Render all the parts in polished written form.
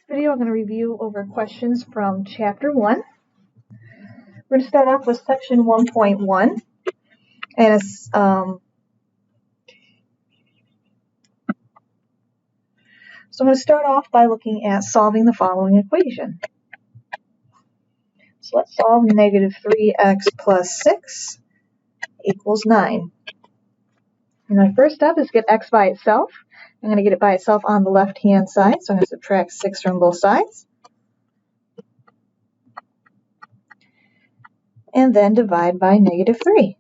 video, I'm going to review over questions from Chapter 1. We're going to start off with Section 1.1, and it's so I'm going to start off by looking at solving the following equation. So let's solve negative 3x plus 6 equals 9. And my first step is get x by itself. I'm going to get it by itself on the left-hand side, so I'm going to subtract 6 from both sides. And then divide by negative 3.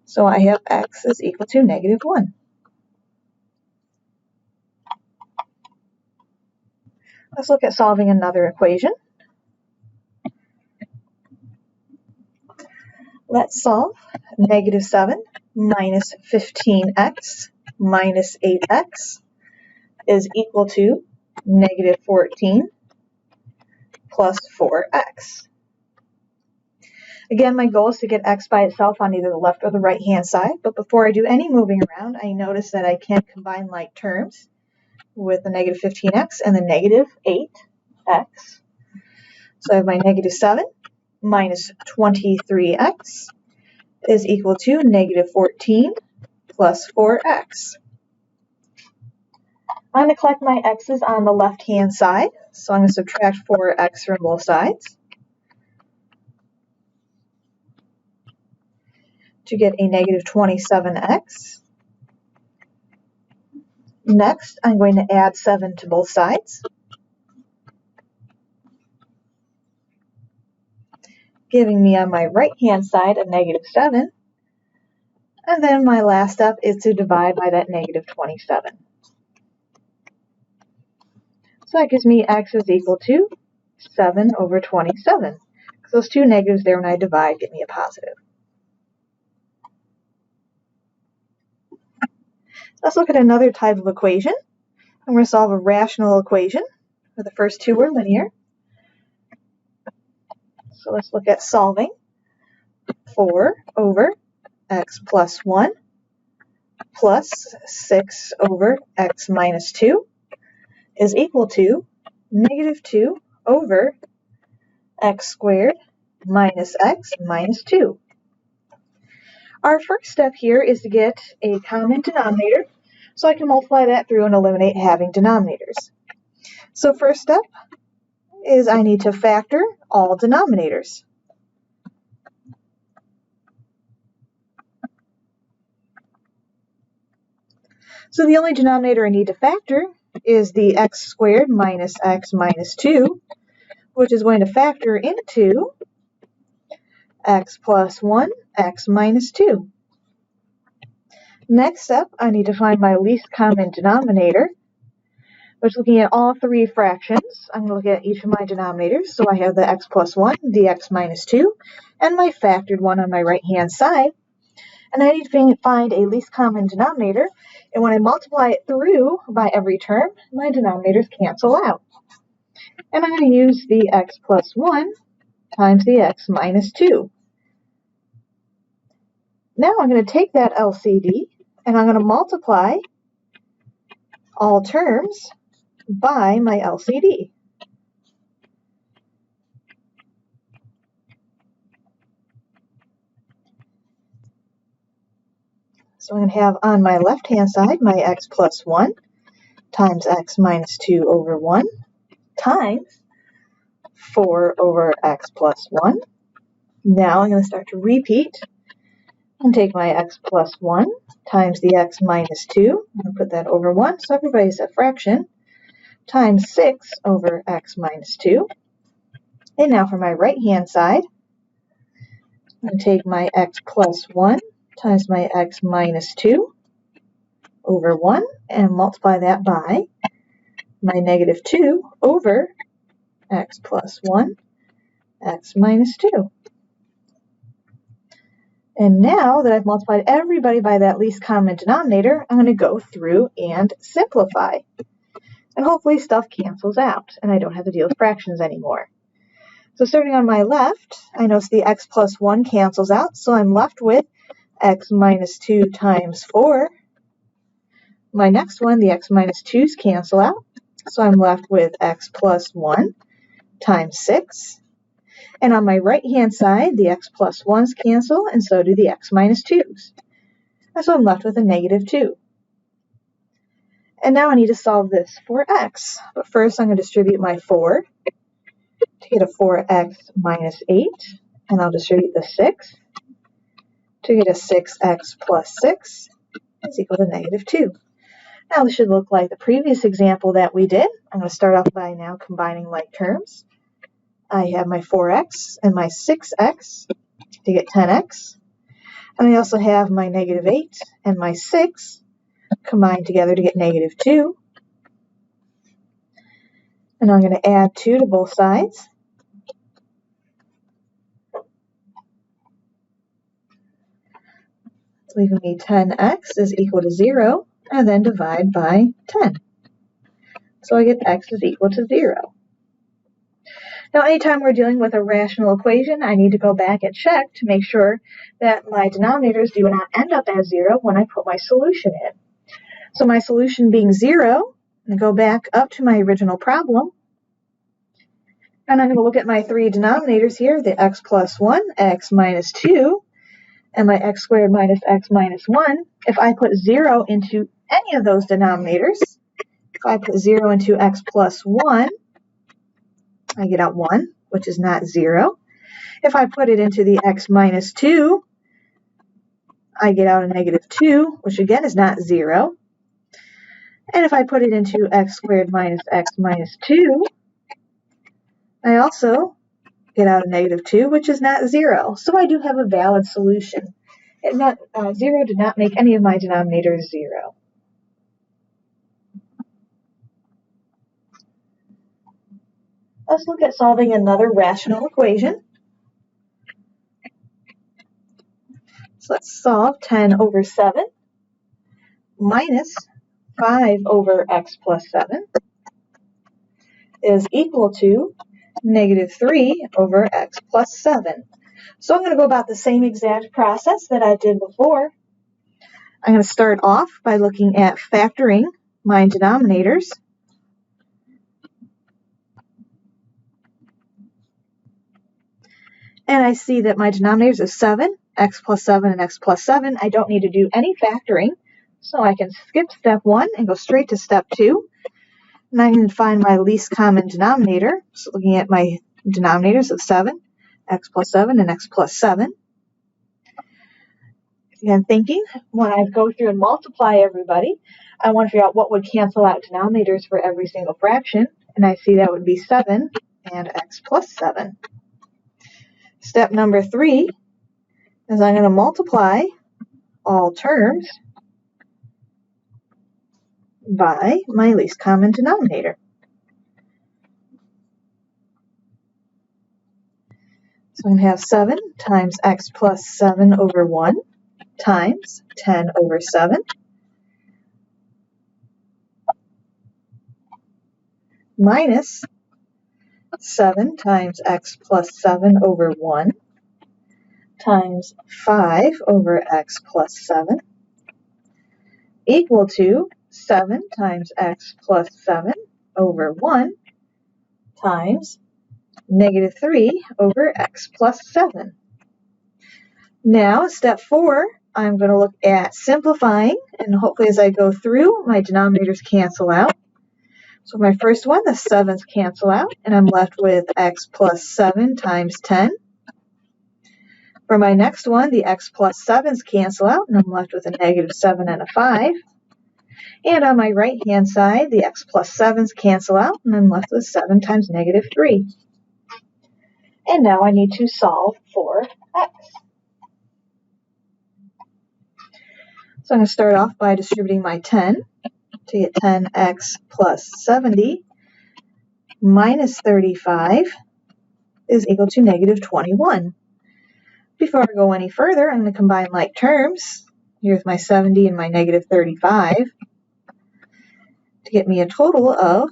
So I have x is equal to negative 1. Let's look at solving another equation. Let's solve negative 7 minus 15x minus 8x is equal to negative 14 plus 4x. Again, my goal is to get x by itself on either the left or the right hand side, but before I do any moving around, I notice that I can combine like terms with the negative 15x and the negative 8x. So I have my negative 7 minus 23x is equal to negative 14 plus 4x. I'm going to collect my x's on the left-hand side, so I'm going to subtract 4x from both sides to get a negative 27x. Next, I'm going to add 7 to both sides, giving me on my right-hand side a negative 7. And then my last step is to divide by that negative 27. So that gives me x is equal to 7 over 27. Because those two negatives there when I divide get me a positive. Let's look at another type of equation. I'm going to solve a rational equation, where the first two are linear. So let's look at solving 4 over x plus 1 plus 6 over x minus 2 is equal to negative 2 over x squared minus x minus 2. Our first step here is to get a common denominator, so I can multiply that through and eliminate having denominators. So first step is I need to factor all denominators. So the only denominator I need to factor is the x squared minus x minus 2, which is going to factor into x plus 1, x minus 2. Next step, I need to find my least common denominator, which looking at all three fractions, I'm going to look at each of my denominators. So I have the x plus 1, the x minus 2, and my factored one on my right-hand side. And I need to find a least common denominator. And when I multiply it through by every term, my denominators cancel out. And I'm going to use the x plus 1 times the x minus 2. Now I'm going to take that LCD and I'm going to multiply all terms by my LCD. So I'm going to have on my left-hand side my x plus 1 times x minus 2 over 1 times 4 over x plus 1. Now I'm going to start to repeat and take my x plus 1 times the x minus 2. I'm going to put that over 1, so everybody's a fraction, times 6 over x minus 2. And now for my right-hand side, I'm going to take my x plus 1 times my x minus 2 over 1 and multiply that by my negative 2 over x plus 1, x minus 2. And now that I've multiplied everybody by that least common denominator, I'm going to go through and simplify. And hopefully stuff cancels out and I don't have to deal with fractions anymore. So starting on my left, I notice the x plus 1 cancels out, so I'm left with x minus 2 times 4. My next one, the x minus 2's cancel out, So I'm left with x plus 1 times 6. And on my right-hand side, the x plus 1's cancel, and so do the x minus 2's. And so I'm left with a negative 2. And now I need to solve this for x. But first I'm going to distribute my 4 to get a 4x minus 8. And I'll distribute the 6 to get a 6x plus 6 is equal to negative 2. Now this should look like the previous example that we did. I'm going to start off by now combining like terms. I have my 4x and my 6x to get 10x. And I also have my negative 8 and my 6 combined together to get negative 2. And I'm going to add 2 to both sides. Leaving me 10x is equal to 0, and then divide by 10. So I get x is equal to 0. Now, anytime we're dealing with a rational equation, I need to go back and check to make sure that my denominators do not end up as 0 when I put my solution in. So my solution being 0, I'm going to go back up to my original problem, and I'm going to look at my 3 denominators here, the x plus 1, x minus 2, and my x squared minus x minus 1. If I put 0 into any of those denominators, if I put 0 into x plus 1, I get out 1, which is not 0. If I put it into the x minus 2, I get out a negative 2, which again is not 0. And if I put it into x squared minus x minus 2, I also get out a negative 2, which is not 0. So I do have a valid solution. 0 did not make any of my denominators 0. Let's look at solving another rational equation. So let's solve 10 over 7 minus 5 over x plus 7 is equal to negative 3 over x plus 7. So I'm going to go about the same exact process that I did before. I'm going to start off by looking at factoring my denominators. And I see that my denominators are 7, x plus 7, and x plus 7. I don't need to do any factoring, so I can skip step 1 and go straight to step 2. And I'm going to find my least common denominator. So looking at my denominators of 7, x plus 7, and x plus 7. Again, thinking, when I go through and multiply everybody, I want to figure out what would cancel out denominators for every single fraction. And I see that would be 7 and x plus 7. Step number 3 is I'm going to multiply all terms by my least common denominator. So I'm going to have 7 times x plus 7 over 1 times 10 over 7 minus 7 times x plus 7 over 1 times 5 over x plus 7 equal to 7 times x plus 7 over 1 times negative 3 over x plus 7. Now, step 4, I'm going to look at simplifying, and hopefully as I go through, my denominators cancel out. So my first one, the 7's cancel out, and I'm left with x plus 7 times 10. For my next one, the x plus 7's cancel out, and I'm left with a negative 7 and a 5. And on my right-hand side, the x plus 7's cancel out, and I'm left with 7 times negative 3. And now I need to solve for x. So I'm going to start off by distributing my 10 to get 10x plus 70 minus 35 is equal to negative 21. Before I go any further, I'm going to combine like terms. Here's my 70 and my negative 35 to get me a total of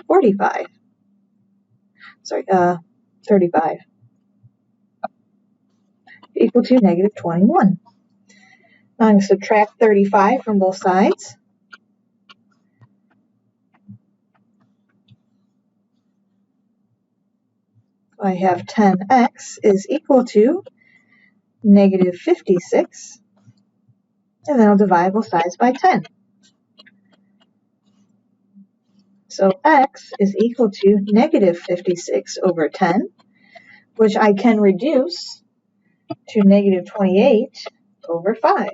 35. Sorry, 35 equal to negative 21. Now I'm going to subtract 35 from both sides. I have 10x is equal to negative 56, and then I'll divide both sides by 10. So x is equal to negative 56 over 10, which I can reduce to negative 28 over 5.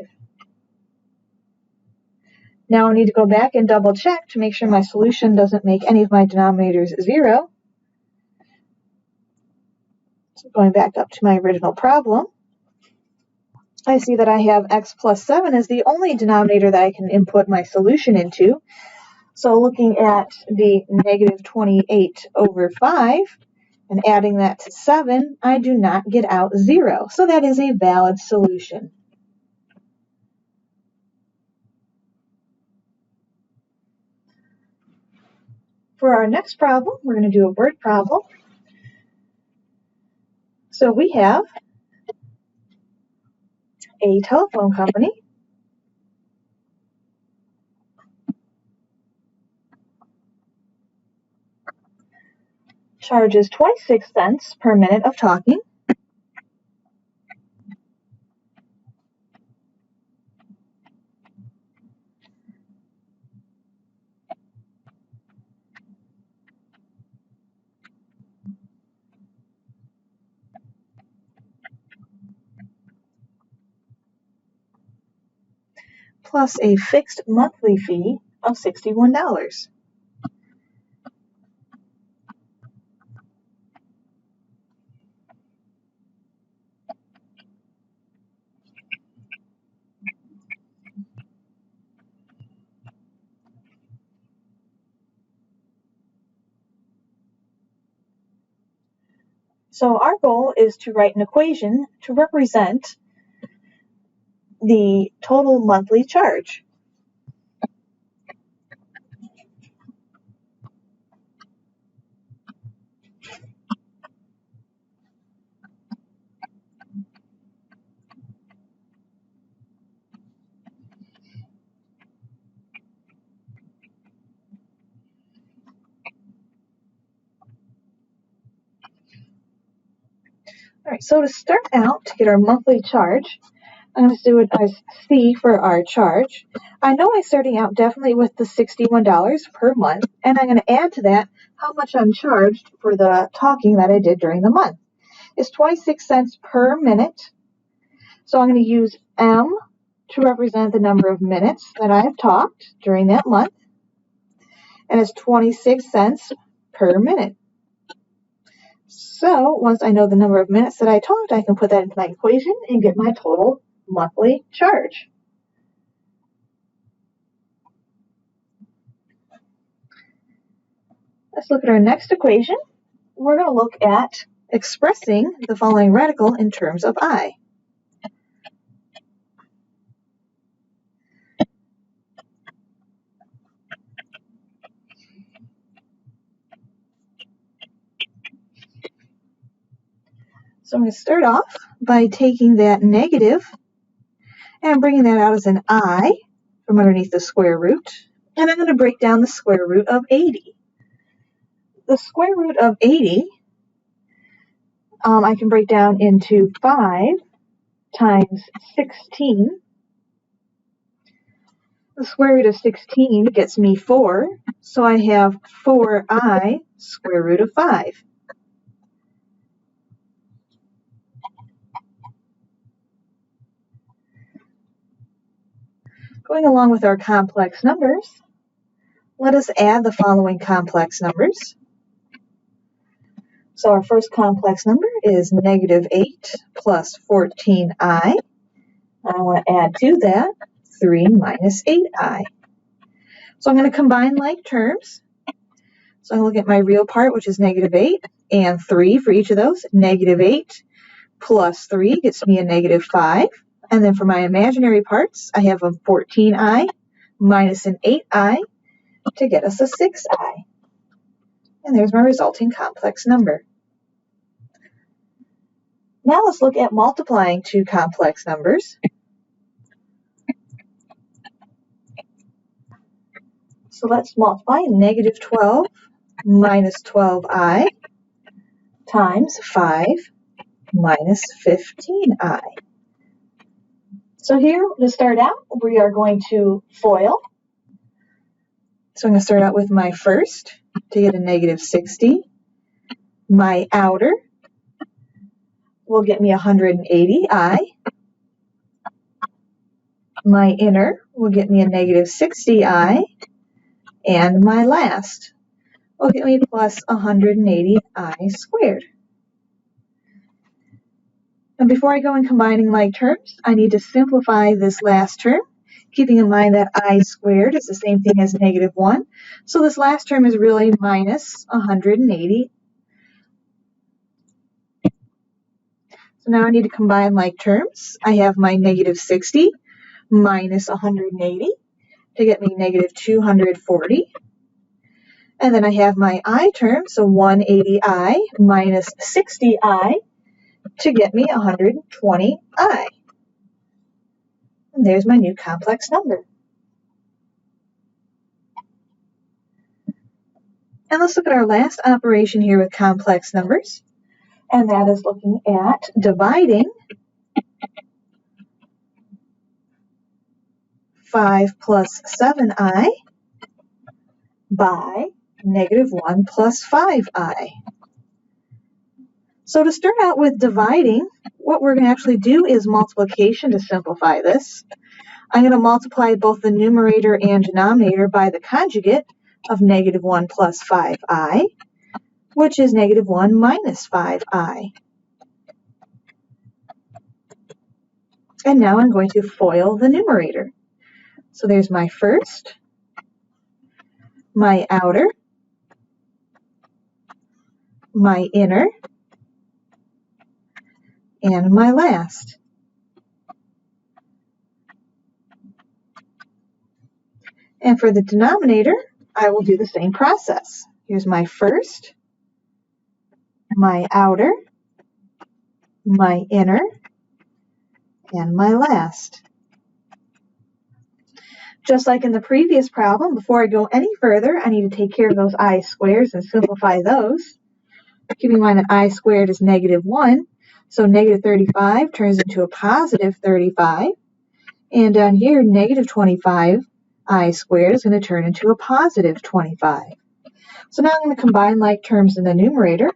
Now I need to go back and double check to make sure my solution doesn't make any of my denominators 0. So going back up to my original problem, I see that I have x plus 7 as the only denominator that I can input my solution into. So looking at the negative 28 over 5 and adding that to 7, I do not get out 0. So that is a valid solution. For our next problem, we're going to do a word problem. So we have a telephone company charges 26 cents per minute of talking. Plus a fixed monthly fee of $61. So our goal is to write an equation to represent the total monthly charge. All right, so to start out, to get our monthly charge, I'm going to do it as C for our charge. I know I'm starting out definitely with the $61 per month, and I'm going to add to that how much I'm charged for the talking that I did during the month. It's 26 cents per minute, so I'm going to use M to represent the number of minutes that I have talked during that month, and it's 26 cents per minute. So once I know the number of minutes that I talked, I can put that into my equation and get my total monthly charge. Let's look at our next equation. We're going to look at expressing the following radical in terms of I. So I'm going to start off by taking that negative and bringing that out as an I from underneath the square root. And I'm going to break down the square root of 80. The square root of 80, I can break down into 5 times 16. The square root of 16 gets me 4, so I have 4i square root of 5. Going along with our complex numbers, let us add the following complex numbers. So our first complex number is negative 8 plus 14i. I want to add to that 3 minus 8i. So I'm going to combine like terms. So I look at my real part, which is negative 8, and 3 for each of those. Negative 8 plus 3 gets me a negative 5. And then for my imaginary parts, I have a 14i minus an 8i to get us a 6i. And there's my resulting complex number. Now let's look at multiplying two complex numbers. So let's multiply negative 12 minus 12i times 5 minus 15i. So here, to start out, we are going to FOIL. So I'm going to start out with my first to get a negative 60. My outer will get me 180i. My inner will get me a negative 60i. And my last will get me plus 180i squared. And before I go in combining like terms, I need to simplify this last term, keeping in mind that I squared is the same thing as negative 1. So this last term is really minus 180. So now I need to combine like terms. I have my negative 60 minus 180 to get me negative 240. And then I have my I term, so 180i minus 60i to get me 120i. And there's my new complex number. And let's look at our last operation here with complex numbers. And that is looking at dividing 5 plus 7i by negative 1 plus 5i. So to start out with dividing, what we're going to actually do is multiplication to simplify this. I'm going to multiply both the numerator and denominator by the conjugate of negative 1 plus 5i, which is negative 1 minus 5i. And now I'm going to FOIL the numerator. So there's my first, my outer, my inner, and my last. And for the denominator, I will do the same process. Here's my first, my outer, my inner, and my last. Just like in the previous problem, before I go any further, I need to take care of those I squares and simplify those. Keeping in mind that I squared is negative 1, so negative 35 turns into a positive 35. And down here, negative 25 I squared is going to turn into a positive 25. So now I'm going to combine like terms in the numerator.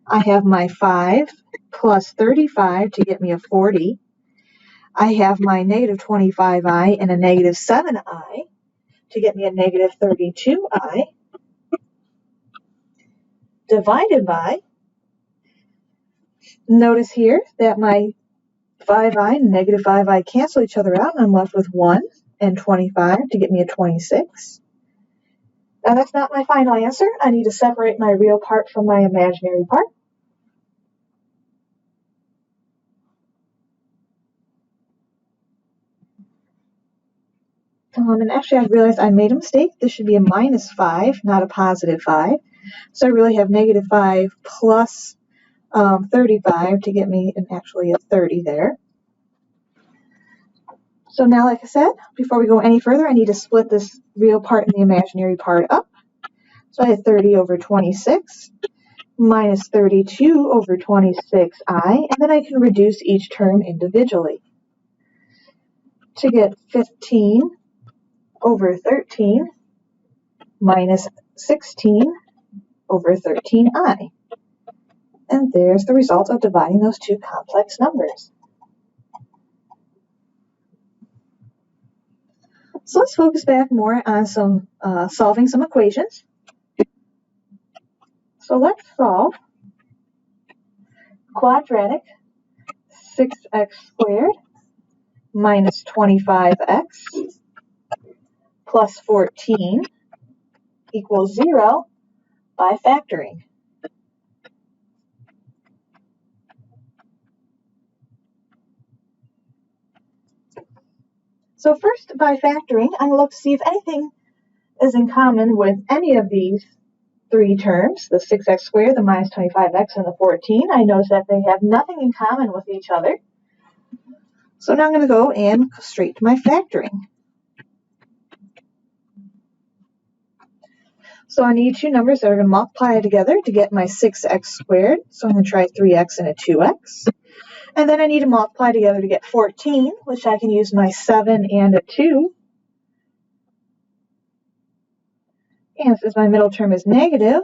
I have my 5 plus 35 to get me a 40. I have my negative 25i and a negative 7i to get me a negative 32i. Divided by, notice here that my 5i and negative 5i cancel each other out, and I'm left with 1 and 25 to get me a 26. Now that's not my final answer. I need to separate my real part from my imaginary part. And actually I realized I made a mistake. This should be a minus 5, not a positive 5. So I really have negative 5 plus 35 to get me actually a 30 there. So now, like I said, before we go any further, I need to split this real part and the imaginary part up. So I have 30 over 26 minus 32 over 26i, and then I can reduce each term individually to get 15 over 13 minus 16 over 13i. And there's the result of dividing those two complex numbers. So let's focus back more on solving some equations. So let's solve quadratic 6x squared minus 25x plus 14 equals 0 by factoring. So first, by factoring, I'm going to look to see if anything is in common with any of these three terms, the 6x squared, the minus 25x, and the 14. I notice that they have nothing in common with each other. So now I'm going to go and straight to my factoring. So I need two numbers that are going to multiply together to get my 6x squared. So I'm going to try 3x and a 2x. And then I need to multiply together to get 14, which I can use my 7 and a 2. And since my middle term is negative,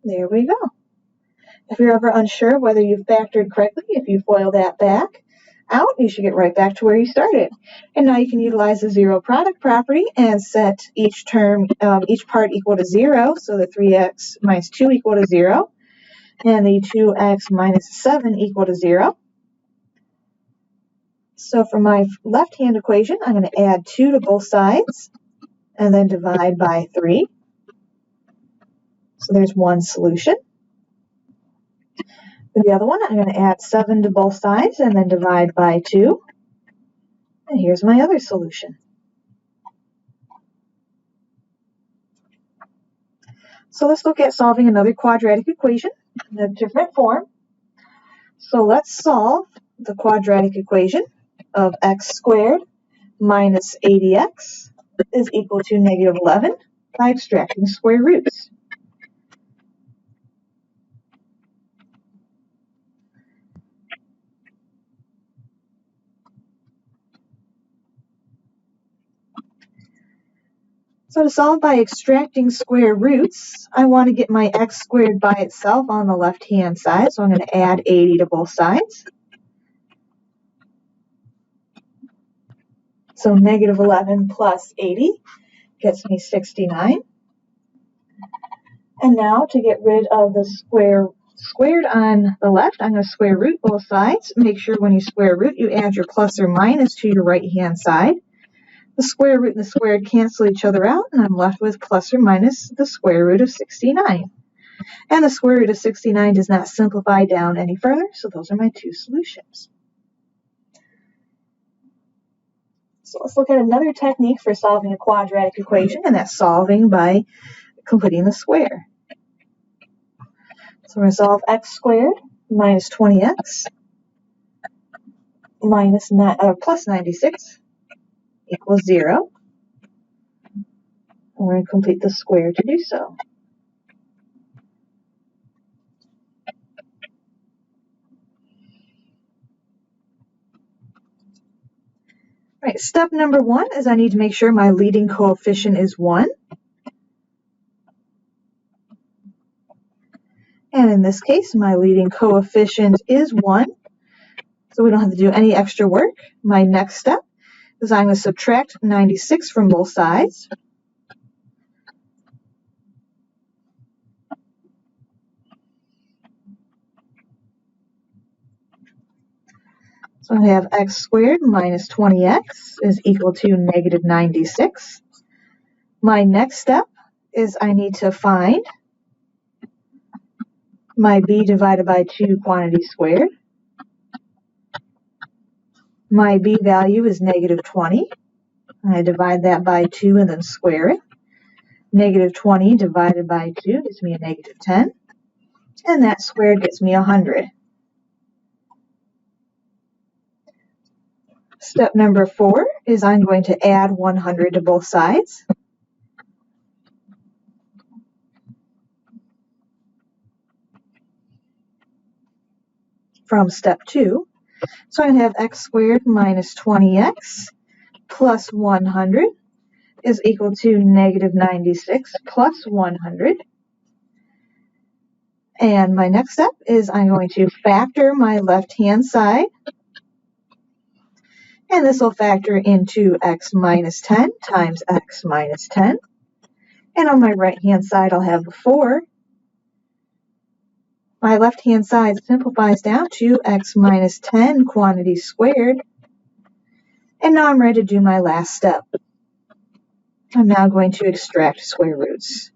there we go. If you're ever unsure whether you've factored correctly, if you FOIL that back out, you should get right back to where you started. And now you can utilize the zero product property and set each term, each part equal to 0, so the 3x minus 2 equal to 0, and the 2x minus 7 equal to 0. So for my left-hand equation, I'm going to add 2 to both sides and then divide by 3. So there's one solution. For the other one, I'm going to add 7 to both sides and then divide by 2. And here's my other solution. So let's look at solving another quadratic equation in a different form. So let's solve the quadratic equation of x squared minus 80x is equal to negative 11 by extracting square roots. So to solve by extracting square roots, I want to get my x squared by itself on the left-hand side, so I'm going to add 80 to both sides. So negative 11 plus 80 gets me 69. And now to get rid of the squared on the left, I'm going to square root both sides. Make sure when you square root, you add your plus or minus to your right-hand side. The square root and the squared cancel each other out, and I'm left with plus or minus the square root of 69. And the square root of 69 does not simplify down any further, so those are my two solutions. So let's look at another technique for solving a quadratic equation, and that's solving by completing the square. So we're going to solve x squared minus 20x plus 96 equals 0. And we're going to complete the square to do so. All right, step number 1 is I need to make sure my leading coefficient is 1. And in this case, my leading coefficient is 1. So we don't have to do any extra work. My next step is I'm going to subtract 96 from both sides. So I have x squared minus 20x is equal to negative 96. My next step is I need to find my b divided by 2 quantity squared. My b value is negative 20. I divide that by 2 and then square it. Negative 20 divided by 2 gives me a negative 10. And that squared gets me 100. Step number 4 is I'm going to add 100 to both sides. From step 2. So I'm going to have x squared minus 20x plus 100 is equal to negative 96 plus 100. And my next step is I'm going to factor my left-hand side. And this will factor into x minus 10 times x minus 10. And on my right-hand side, I'll have 4. My left-hand side simplifies down to x minus 10 quantity squared. And now I'm ready to do my last step. I'm now going to extract square roots.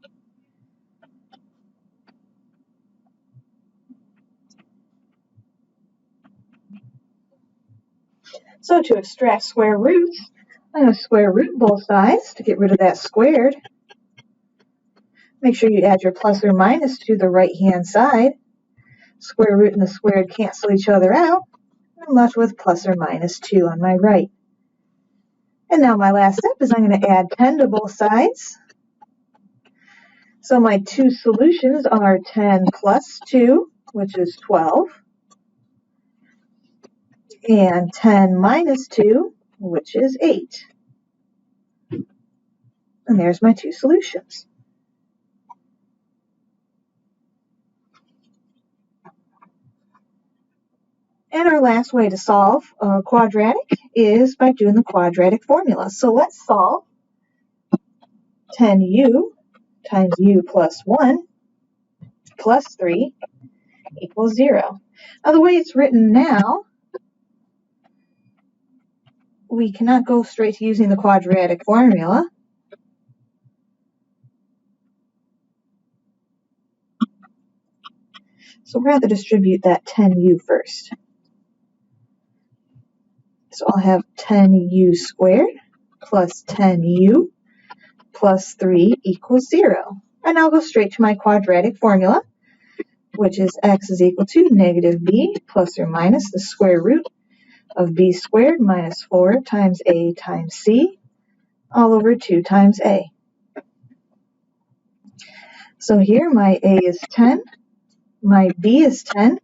So to extract square roots, I'm going to square root both sides to get rid of that squared. Make sure you add your plus or minus to the right-hand side. Square root and the squared cancel each other out. I'm left with plus or minus 2 on my right. And now my last step is I'm going to add 10 to both sides. So my two solutions are 10 plus 2, which is 12, and 10 minus 2, which is 8. And there's my two solutions. And our last way to solve a quadratic is by doing the quadratic formula. So let's solve 10u times u plus 1 plus 3 equals 0. Now the way it's written now, we cannot go straight to using the quadratic formula. So we're going to distribute that 10u first. So I'll have 10u squared plus 10u plus 3 equals 0. And I'll go straight to my quadratic formula, which is x is equal to negative b plus or minus the square root of b squared minus 4 times a times c, all over 2 times a. So here my a is 10, my b is 10,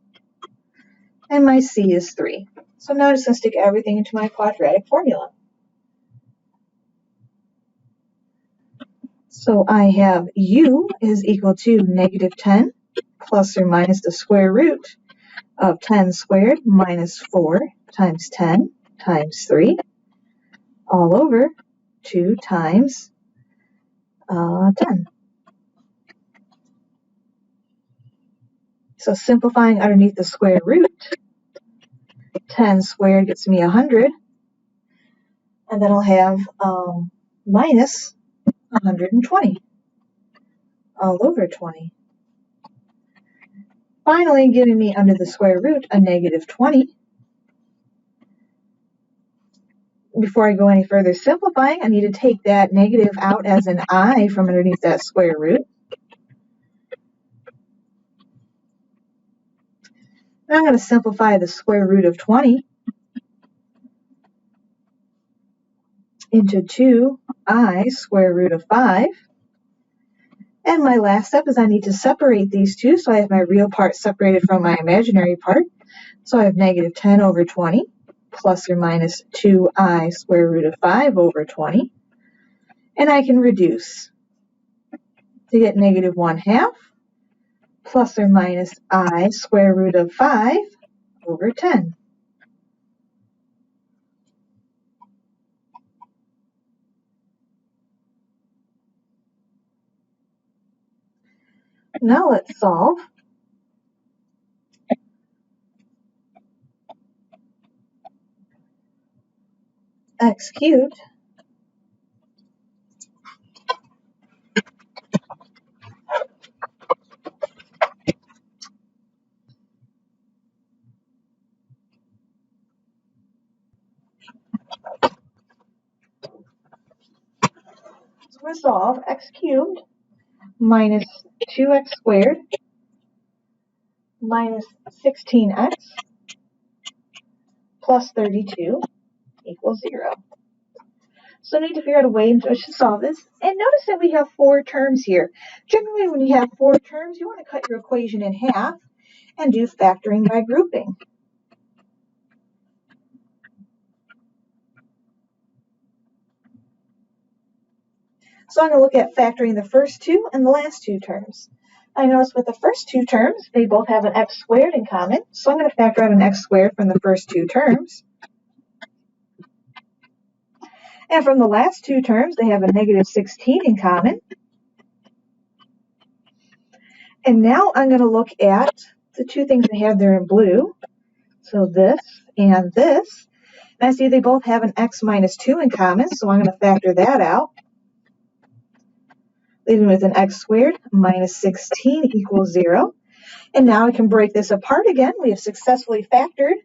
and my c is 3. So now I'm just going to stick everything into my quadratic formula. So I have u is equal to negative 10 plus or minus the square root of 10 squared minus 4 times 10 times 3, all over 2 times 10. So simplifying underneath the square root, 10 squared gets me 100, and then I'll have minus 120, all over 20. Finally, giving me under the square root a negative 20. Before I go any further simplifying, I need to take that negative out as an I from underneath that square root. Now I'm going to simplify the square root of 20 into 2i square root of 5. And my last step is I need to separate these two, so I have my real part separated from my imaginary part. So I have negative 10 over 20 plus or minus 2i square root of 5 over 20. And I can reduce to get negative 1/2 plus or minus I square root of 5 over 10. Now let's solve. X cubed so we're going to solve x cubed minus 2x squared minus 16x plus 32 equals 0. So I need to figure out a way in which to solve this. And notice that we have 4 terms here. Generally, when you have 4 terms, you want to cut your equation in half and do factoring by grouping. So I'm going to look at factoring the first 2 and the last 2 terms. I notice with the first 2 terms, they both have an x squared in common. So I'm going to factor out an x squared from the first 2 terms. And from the last 2 terms, they have a negative 16 in common. And now I'm going to look at the 2 things they have there in blue. So this and this. And I see they both have an x minus 2 in common, so I'm going to factor that out. Leaving with an x squared minus 16 equals 0. And now I can break this apart again. We have successfully factored.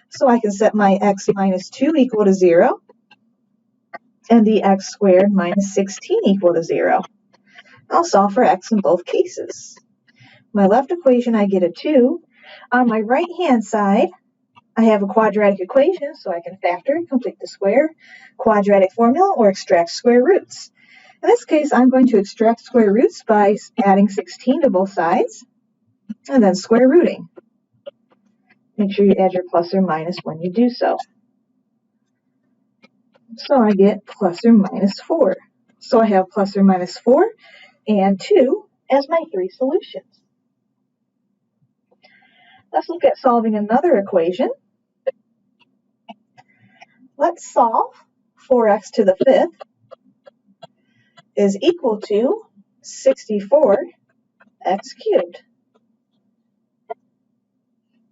So I can set my x minus 2 equal to 0. And the x squared minus 16 equal to 0. I'll solve for x in both cases. My left equation, I get a 2. On my right-hand side, I have a quadratic equation, so I can factor, complete the square, quadratic formula, or extract square roots. In this case, I'm going to extract square roots by adding 16 to both sides and then square rooting. Make sure you add your plus or minus when you do so. So I get plus or minus 4. So I have plus or minus 4 and 2 as my three solutions. Let's look at solving another equation. Let's solve 4x to the 5th is equal to 64x cubed.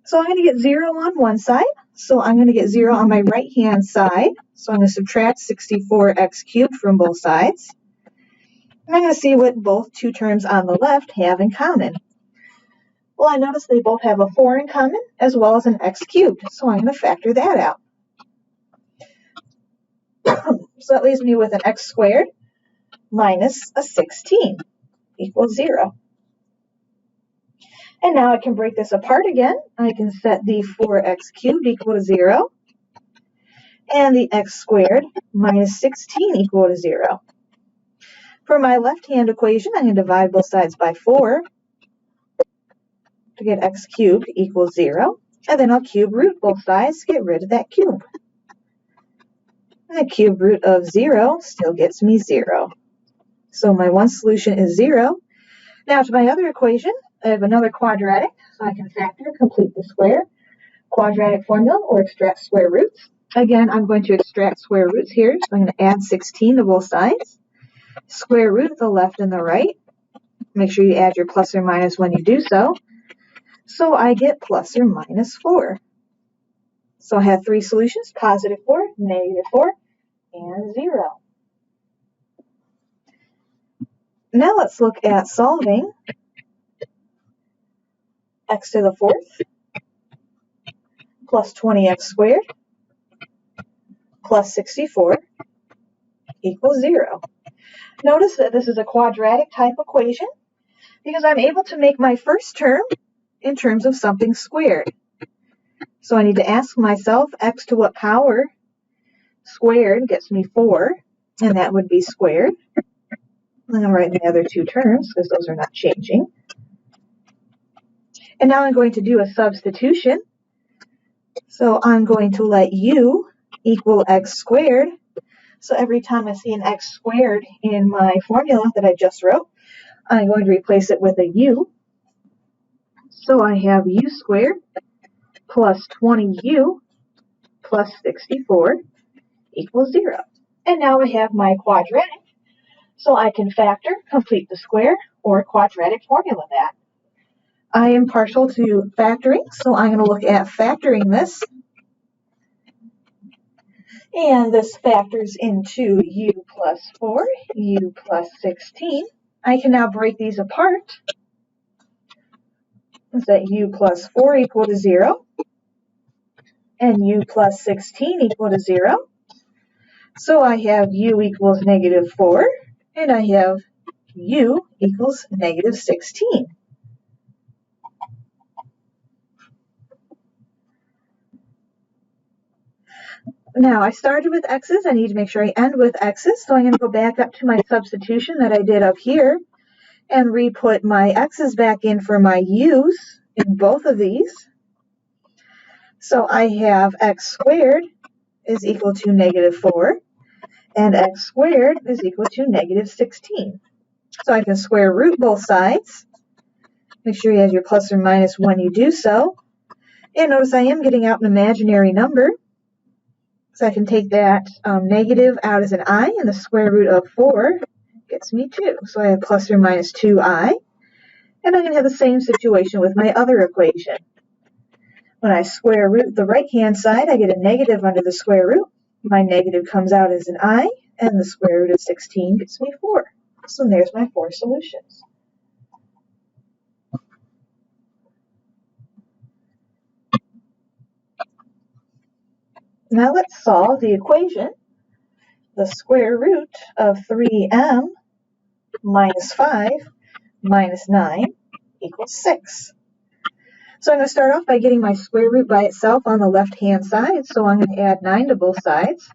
So I'm going to get 0 on one side. So I'm going to get 0 on my right-hand side. So I'm going to subtract 64x cubed from both sides. And I'm going to see what both two terms on the left have in common. Well, I notice they both have a 4 in common as well as an x cubed. So I'm going to factor that out. So that leaves me with an x squared minus a 16 equals 0. And now I can break this apart again. I can set the 4x cubed equal to 0 and the x squared minus 16 equal to 0. For my left-hand equation, I'm going to divide both sides by 4 to get x cubed equals 0. And then I'll cube root both sides to get rid of that cube. And the cube root of 0 still gets me 0. So my one solution is 0. Now to my other equation, I have another quadratic, so I can factor, complete the square, quadratic formula, or extract square roots. Again, I'm going to extract square roots here, so I'm going to add 16 to both sides. Square root the left and the right. Make sure you add your plus or minus when you do so. So I get plus or minus 4. So I have three solutions, positive 4, negative 4, and 0. Now let's look at solving x to the 4th plus 20x squared plus 64 equals 0. Notice that this is a quadratic type equation because I'm able to make my first term in terms of something squared. So I need to ask myself, x to what power squared gets me 4, and that would be squared. I'm going to write the other two terms because those are not changing. And now I'm going to do a substitution. So I'm going to let u equal x squared. So every time I see an x squared in my formula that I just wrote, I'm going to replace it with a u. So I have u squared plus 20u plus 64 equals 0. And now I have my quadratic. So I can factor, complete the square, or quadratic formula that. I am partial to factoring, so I'm going to look at factoring this. And this factors into u plus 4, u plus 16. I can now break these apart. Set u plus 4 equal to 0 and u plus 16 equal to 0. So I have u equals negative 4 and I have u equals negative 16. Now I started with x's. I need to make sure I end with x's. So I'm going to go back up to my substitution that I did up here and re-put my x's back in for my u's in both of these. So I have x squared is equal to negative 4 and x squared is equal to negative 16. So I can square root both sides. Make sure you have your plus or minus when you do so. And notice I am getting out an imaginary number. So I can take that negative out as an I, and the square root of 4 gets me 2. So I have plus or minus 2i. And I'm going to have the same situation with my other equation. When I square root the right-hand side, I get a negative under the square root. My negative comes out as an I, and the square root of 16 gets me 4. So there's my 4 solutions. Now let's solve the equation. The square root of 3m minus 5 minus 9 equals 6. So I'm going to start off by getting my square root by itself on the left-hand side. So I'm going to add 9 to both sides.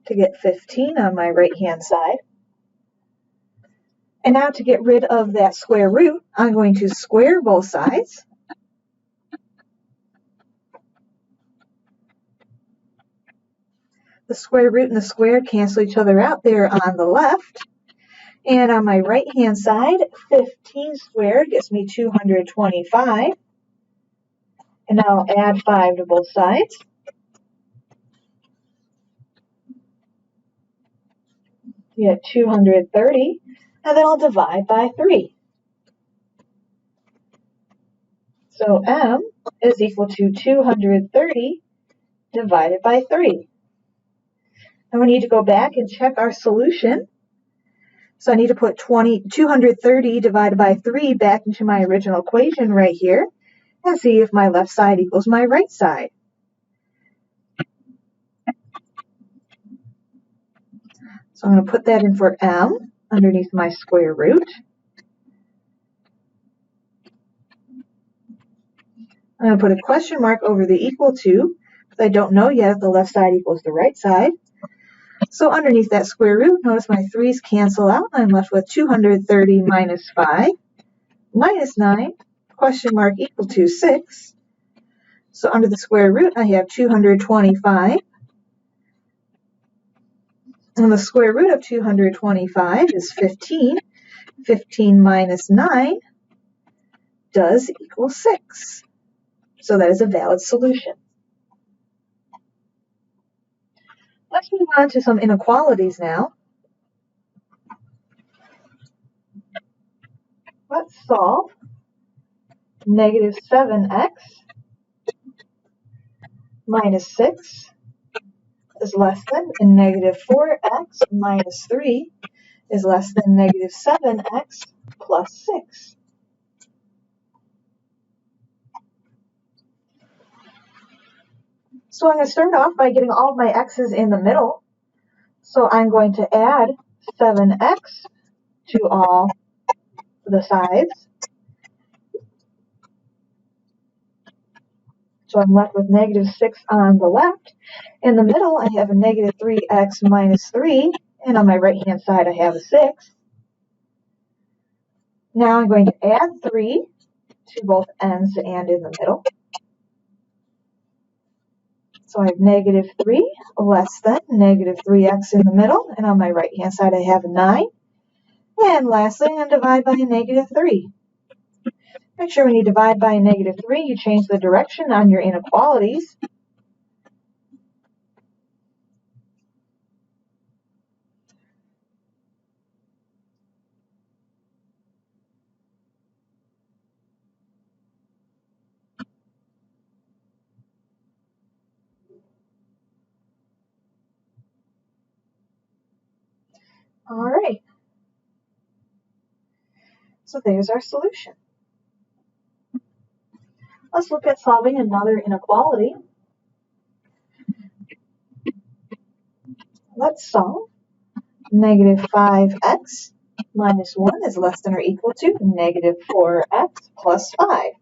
to get 15 on my right-hand side. And now to get rid of that square root, I'm going to square both sides. The square root and the squared cancel each other out there on the left. And on my right-hand side, 15 squared gets me 225. And I'll add 5 to both sides. You get 230, and then I'll divide by 3. So m is equal to 230 divided by 3. And we need to go back and check our solution. So I need to put 230 divided by 3 back into my original equation right here and see if my left side equals my right side. So I'm going to put that in for m underneath my square root. I'm going to put a question mark over the equal to, because I don't know yet if the left side equals the right side. So underneath that square root, notice my 3's cancel out. I'm left with 230 minus 5, minus 9, question mark equal to 6. So under the square root, I have 225. And the square root of 225 is 15. 15 minus 9 does equal 6. So that is a valid solution. Let's move on to some inequalities now. Let's solve negative 7x minus 6 is less than, and negative 4x minus 3 is less than negative 7x plus 6. So I'm going to start off by getting all of my x's in the middle. So I'm going to add 7x to all the sides. So I'm left with negative 6 on the left. In the middle, I have a negative 3x minus 3. And on my right-hand side, I have a 6. Now I'm going to add 3 to both ends and in the middle. So I have negative 3 less than negative 3x in the middle. And on my right-hand side, I have a 9. And lastly, I'm going to divide by a negative 3. Make sure when you divide by a negative 3, you change the direction on your inequalities. All right. So there's our solution. Let's look at solving another inequality. Let's solve negative 5x minus 1 is less than or equal to negative 4x plus 5.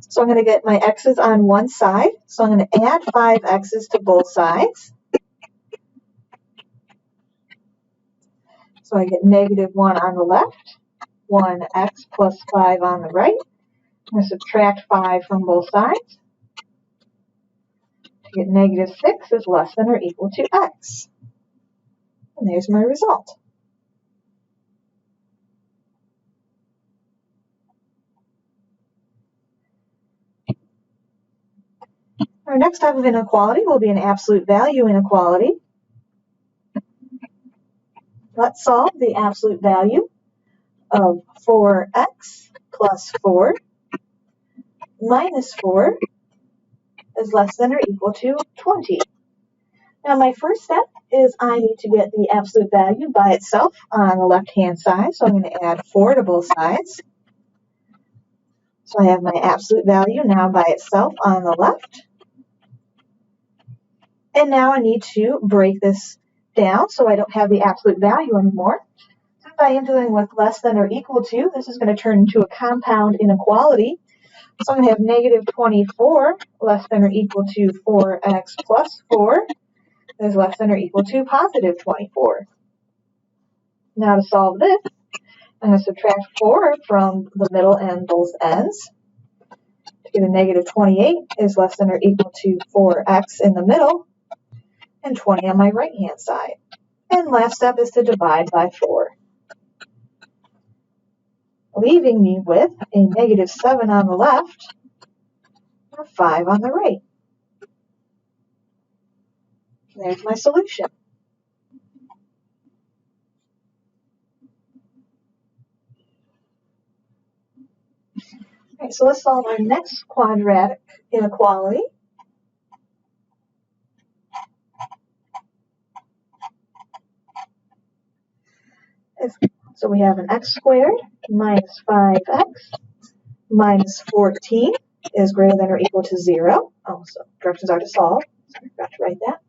So I'm going to get my x's on one side. So I'm going to add 5 x's to both sides. So I get negative 1 on the left, 1x plus 5 on the right. I'm going to subtract 5 from both sides. To get negative 6 is less than or equal to x. And there's my result. Our next type of inequality will be an absolute value inequality. Let's solve the absolute value of 4x plus 4 minus 4 is less than or equal to 20. Now my first step is I need to get the absolute value by itself on the left-hand side. So I'm going to add 4 to both sides. So I have my absolute value now by itself on the left. And now I need to break this down so I don't have the absolute value anymore. Since I am dealing with less than or equal to, this is going to turn into a compound inequality So I'm going to have negative 24 less than or equal to 4x plus 4 is less than or equal to positive 24. Now to solve this, I'm going to subtract 4 from the middle and both ends. To get a negative 28 is less than or equal to 4x in the middle and 20 on my right-hand side. And last step is to divide by 4. Leaving me with a negative 7 on the left and a 5 on the right. There's my solution. All right, so let's solve our next quadratic inequality. So we have an x squared minus 5x minus 14 is greater than or equal to 0. Oh, so directions are to solve. Sorry, I forgot to write that.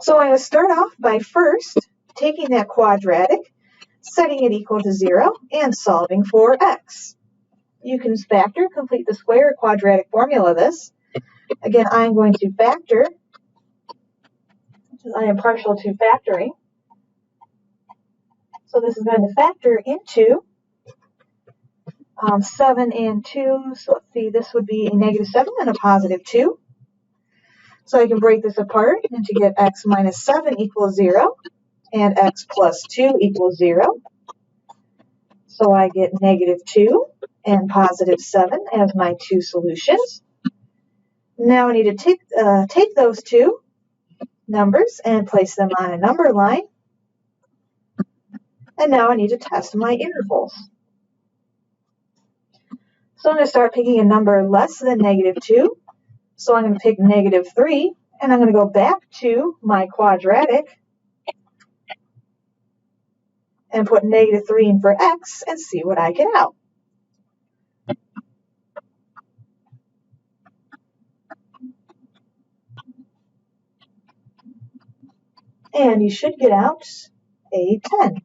So I'm going to start off by first taking that quadratic, setting it equal to 0, and solving for x. You can factor, complete the square or quadratic formula of this. Again, I'm going to factor. I am partial to factoring. So this is going to factor into 7 and 2. So let's see, this would be a negative 7 and a positive 2. So I can break this apart and to get x minus 7 equals 0 and x plus 2 equals 0. So I get negative 2 and positive 7 as my two solutions. Now I need to take those two numbers and place them on a number line. And now I need to test my intervals. So I'm going to start picking a number less than negative 2. So I'm going to pick negative 3, and I'm going to go back to my quadratic and put negative 3 in for x and see what I get out. And you should get out a 10.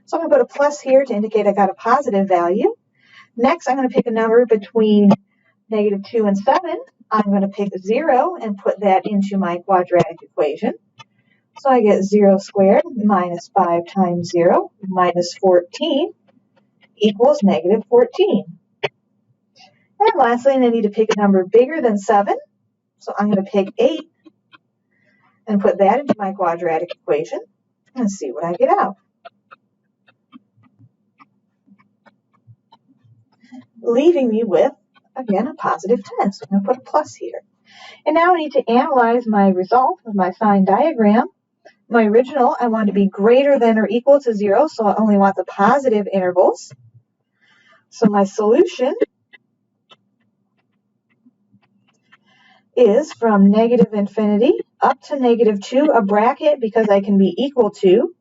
So I'm going to put a plus here to indicate I got a positive value. Next, I'm going to pick a number between negative 2 and 7. I'm going to pick 0 and put that into my quadratic equation. So I get 0 squared minus 5 times 0 minus 14 equals negative 14. And lastly, I need to pick a number bigger than 7. So I'm going to pick 8 and put that into my quadratic equation and see what I get out. Leaving me with, again, a positive 10. So I'm going to put a plus here. And now I need to analyze my result of my sign diagram. My original, I want to be greater than or equal to 0, so I only want the positive intervals. So my solution is from negative infinity up to negative 2, a bracket because I can be equal to,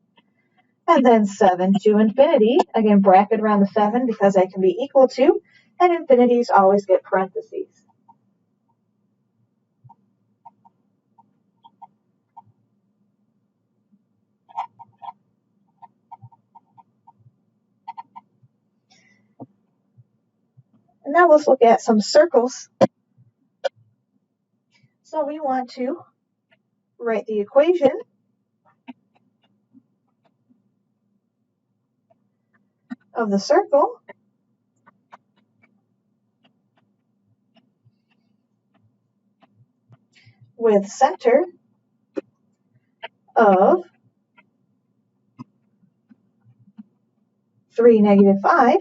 and then 7 to infinity, again bracket around the 7 because I can be equal to, and infinities always get parentheses. And now let's look at some circles. So we want to write the equation of the circle with center of 3, negative 5,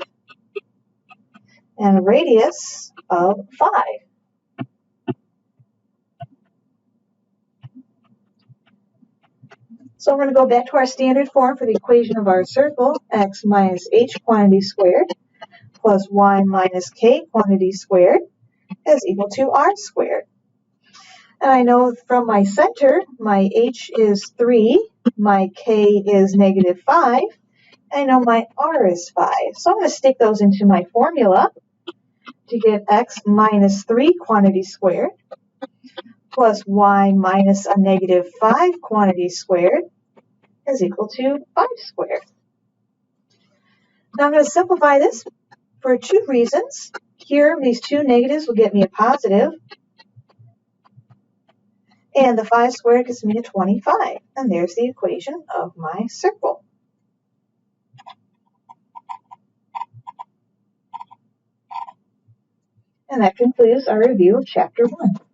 and a radius of 5. So we're going to go back to our standard form for the equation of our circle, x minus h quantity squared plus y minus k quantity squared is equal to r squared. And I know from my center, my h is 3, my k is negative 5, and I know my r is 5. So I'm going to stick those into my formula to get x minus 3 quantity squared plus y minus a negative 5 quantity squared is equal to 5 squared. Now I'm going to simplify this for two reasons. Here, these two negatives will get me a positive, and the 5 squared gives me a 25. And there's the equation of my circle. And that concludes our review of Chapter 1.